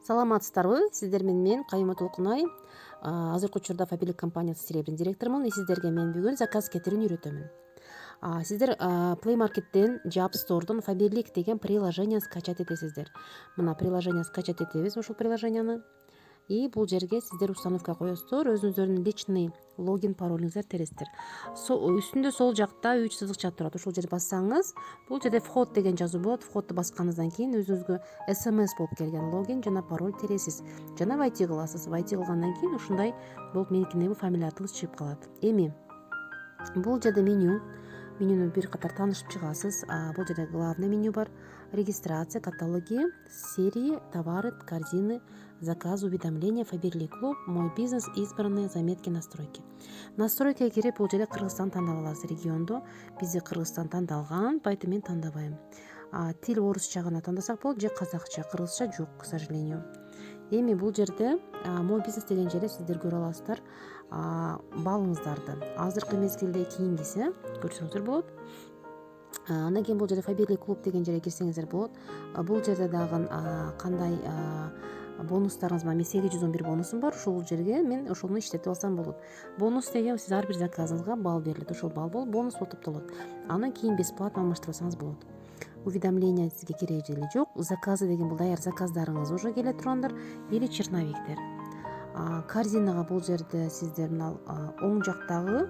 Саламатсыздарбы? Сиздер менен мен Кайыма Толкунай. Азыркы учурда Фаберлик компаниясы Серебрин директорумун. Сиздерге мен бүгүн заказ кетирүүнү үйрөтөмүн. Сиздер Play Market'тен же App Store'дон Фаберлик деген приложение скачать этесиздер. Мына приложение скачать этебиз ушул приложенияны. И бул жерге сиздер установка коесуздар, өзүңүздөрдүн личный логин паролуңуздар тересиздер. Үстүндө сол жакта 3 сызыкча турат. Ушул жерди бассаңыз, бул жерде вход деген жазуу болот. Входду басканыңыздан кийин өзүңүзгө SMS болуп келген логин жана пароль тересиз. Жана войти кыласыз. Войти кылгандан кийин ушундай болуп меникиндеги фамилия атыңыз чыгып калат. Эми бул жерде менюну бир катар таанышып чыгасыз. Бул жерде главный меню бар. Регистрация, каталоги, серии, товары, корзины, заказ, уведомления, Фаберлик клуб, мой бизнес, избранные, заметки, настройки. Настройкага кирип бул жерде Кыргызстан тандап аласыз. Регионду бизде Кыргызстан тандалган, поэтому мен тандабайм. Тил орусча гана тандасак болот же казакча, кыргызча жок, к сожалению. Эми бул жерде мой бизнес деген жерде сиздер көрө аласыздар балыңыздарды. Азыркы мезгилде кийингиси көрсөңүздөр болот. Андан кийин бул жерде Фаберлик клуб деген жерге кирсеңиздер болот. Бул жерде дагы кандай бонустарыңыз бар. Мен 811 бонусум бар. Ушул жерге мен ошону иштетип алсам болот. Бонус деген сиз ар бир заказыңызга балл берилет. Ошол балл болуп бонус болуп топтолот. Андан кийин бесплатно алмаштырсаңыз болот. Уведомление сизге кереги эле жок. Заказы деген бул даяр заказдарыңыз уже келе тургандар или черновиктер. Корзинага бул жерде сиздер мына оң жактагы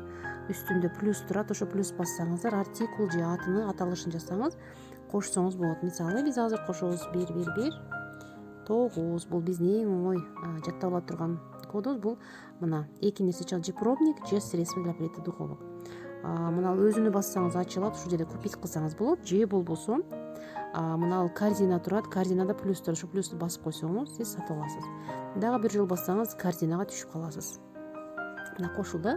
үстүндө плюс турат. Ошо плюс бассаңыздар артикул же атыны аталышын жазсаңыз кошсоңуз болот. Мисалы биз азыр кошобуз 1119. Бул биздин эң оңой жаттап ала турган кодубуз. Бул мына эки нерсе чыгат: же пробник, же средство для плиты духовок. Мына өзүнү бассаңыз ачылат. Ушул жерде купить кылсаңыз болот. Же болбосо мына корзина турат. Корзинада плюс турат. Ошо плюсту басып койсоңуз сиз сатып аласыз. Дагы бир жолу бассаңыз корзинага түшүп каласыз. Мына кошулду.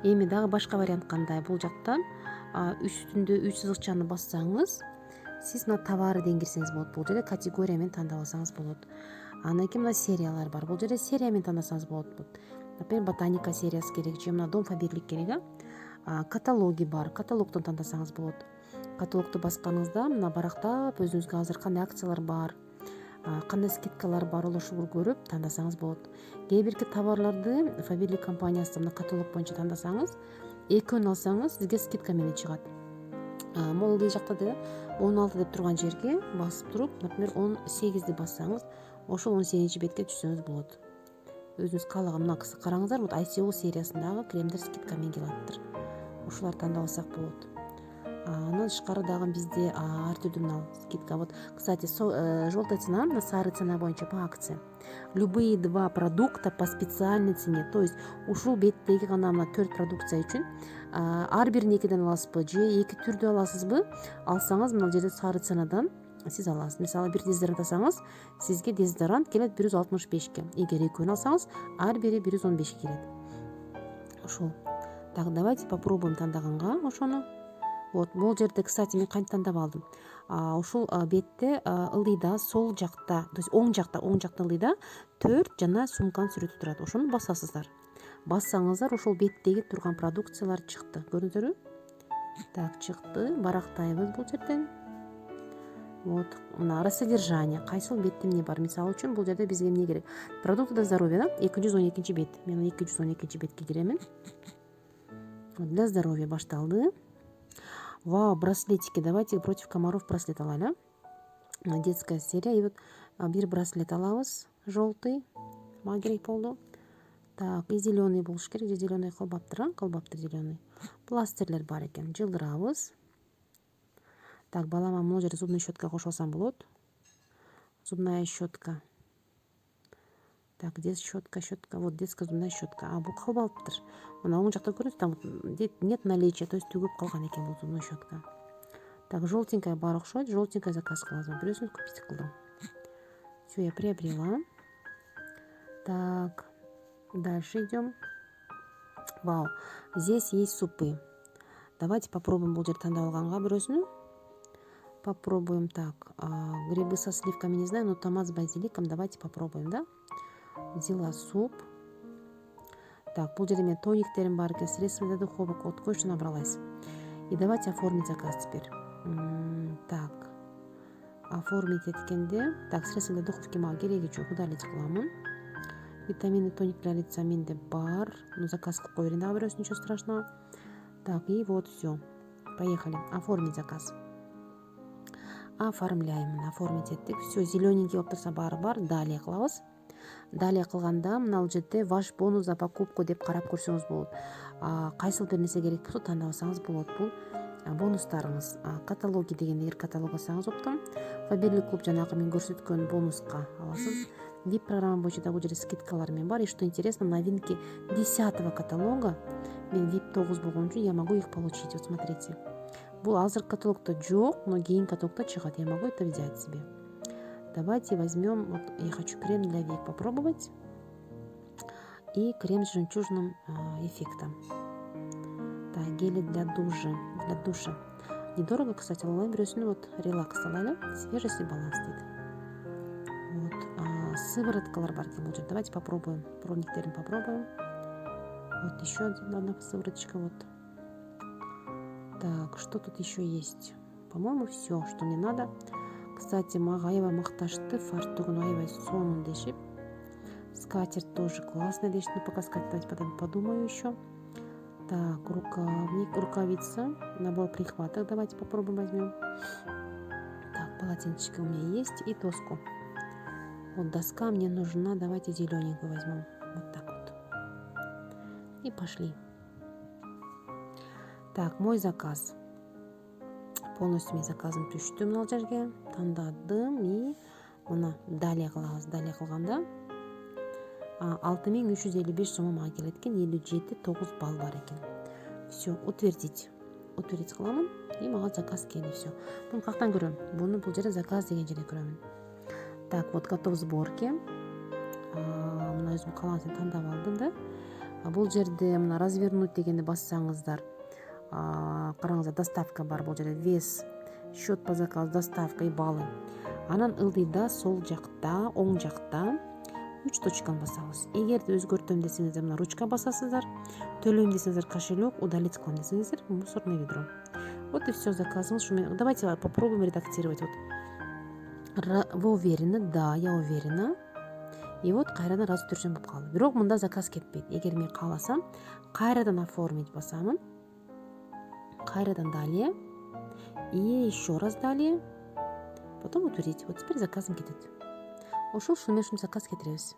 Эми дагы башка вариант кандай? Бул жактан үстүндө 3 сызыкчаны бассаңыз, сиз мына товары деген кирсеңиз болот. Бул жерде категория менен тандап алсаңыз болот. Андан кийин мына сериялар бар. Бул жерде серия менен тандасаңыз болот. Например, ботаника сериясы керек же мына дом Фаберлик керек. Каталоги бар. Каталогдон тандасаңыз болот. Каталогду басканыңызда мына барактап өзүңүзгө азыр кандай акциялар бар, кандай скидкалар бар, ошол көрүп тандасаңыз болот. Кээ бирки товарларды Фаберлик компаниясы мына каталог боюнча тандасаңыз, экөөнү алсаңыз сизге скидка менен чыгат. Могул жакта да 16 деп турган жерге басып туруп, например, 18ди бассаңыз, ошол 18-бетке түшсөңүз болот. Өзүңүз каалаган мына караңыздар, вот ICO сериясындагы кремдер скидка менен келаттыр. Ушуларды тандап алсак болот. Андан тышкары дагы бизде ар түрдүү мына скидка. Вот, кстати, желтая цена, на сары цена боюнча по акции. Любые 2 продукта по специальной цене. То есть ушул беттеги гана мына 4 продукция үчүн ар бирин экиден аласызбы же эки түрдүү аласызбы? Алсаңыз мына жерде сары ценадан сиз аласыз. Мисалы бир дезодорант алсаңыз, сизге дезодорант келет 165ке. Эгер экөөнү алсаңыз, ар бири 115 келет. Ошол. Так, давайте попробуем тандаганга ошону. Вот, бул жерде, кстати, мен кантип тандап алдым. Ушул бетте ылдыйда сол жакта, то есть оң жакта ылдыйда 4 жана сумканын сүрөтү турат. Ошону басасыздар. Бассаңыздар, ошол беттеги турган продукциялар чыкты. Көрдүңүздөрбү? Так, чыкты. Барактайбыз бул жерден. Вот, мына рассодержание. Кайсыл бетте эмне бар? Мисалы үчүн бул жерде бизге эмне керек? Продукты для здоровья, да? 212 бет. Мен 212 бетке киремин. Для здоровья башталды. Вау, браслетики. Давайте против комаров браслет алайлы. Детская серия. И вот бир браслет алабыз. Желтый. Мага керек болду. Так, и зеленый болуш керек. Же зеленый кылбаптыр, кылбаптыр зеленый. Пластырлер бар экен. Жылдырабыз. Так, балама могу жерде зубная щетка кошуп алсам болот. Зубная щетка. Так, где щетка? Вот детская зубная щетка. Бул кылбаптыр. Мына оң жакта көрүнөт, там нет наличия, то есть түгүп калган экен бул зубная щетка. Так, желтенькая бар окшойт. Желтенькая заказ кыласың. Бирөөсүн купить кылдым. Все, я приобрела. Так, дальше идем. Вау, здесь есть супы. Давайте попробуем бул жерде тандап алганга бирөөсүнү. Попробуем. Так, грибы со сливками не знаю, но томат с базиликом давайте попробуем, да? Взяла суп. Так, бул жерде мен тониктерим бар экен, средство для духовок, вот кое-что набралась. И давайте оформить заказ теперь. Так, оформить эткенде. Так, средства для духовки мага кереги жок, удалить кыламын. Витаминный тоник для лица менде бар. Ну, заказ какой дагы беребиз, ничего страшного. Так, и вот все. Поехали. Оформить заказ. Оформляем. Оформить еттик. Все, зелененький болуп турса баары бар. Далее кылабыз. Далее кылганда мына жерде ваш бонус за покупку деп карап көрсөңүз болот. Кайсыл бир нерсе керек болсо тандабасаңыз болот. Бул бонустарыңыз. Каталоги деген эгер каталог алсаңыз оптом. Фаберлик клуб жанагы мен көрсөткөн бонуска аласыз. VIP программа боюнча да бул жерде скидкалар мен бар. И что интересно, новинки 10-го каталога мен VIP 9 болгон үчүн я могу их получить. Вот смотрите. Бул азыр каталогто жок, но кийин каталогто чыгат. Я могу это взять себе. Давайте возьмем, вот я хочу крем для век попробовать. И крем с жемчужным эффектом. Так, гели для душа. Недорого, кстати, алайын бирөөсүнү вот релакс алайлы. Свежесть и баланс дейт. Вот, сывороткалар бар экен бул жерде. Давайте попробуем. Пробниктерин попробуем. Вот еще одна сывороточка. Вот. Так, что тут еще есть? По-моему, все, что мне надо. Кстати, мага аябай макташты, фартугун аябай сонун дешип. Скатерть тоже классная дешип. Ну, пока скатерть, давайте потом подумаю еще. Так, рукавник, рукавица, набор прихваток. Давайте попробуем, возьмем. Так, полотенчики у меня есть и доску. Вот доска мне нужна. Давайте зелененькую возьмем. Вот так вот. И пошли. Так, мой заказ. Полностью мен заказым түштү мына жерге. Тандадым и мына далее кылабыз. Далее кылганда 6355 сом мага келет экен. 57-9 балл бар экен. Все, утвердить. Утвердить кыламын и мага заказ келди. Все. Буну каяктан көрөм? Буну бул жерде заказ деген жерде көрөмүн. Так, вот готов сборки. Мына өзүм калаган тандап алдым да. Бул жерде мына развернуть дегенди бассаңыздар, караңыздар, доставка бар бул жерде. Вес, счет по заказу, доставка и баллы. Анан ылдыйда сол жакта, оң жакта 3 точканы басабыз. Эгерде өзгөртөм десеңиздер, мына ручка басасыздар. Төлөйм десеңиздер, кошелек, удалить кылам десеңиздер, мусорное ведро. Вот и все, заказыңыз. Давайте попробуем редактировать. Вот. Вы уверены? Да, я уверена. И вот кайрадан раз түрсөм болуп калды. Бирок мында заказ кетпейт. Эгер мен кааласам, кайрадан оформить басамын. Кайрадан далее. И еще раз далее. Потом утвердить. Вот теперь заказым кетет. Ошол менен заказ кетиребиз.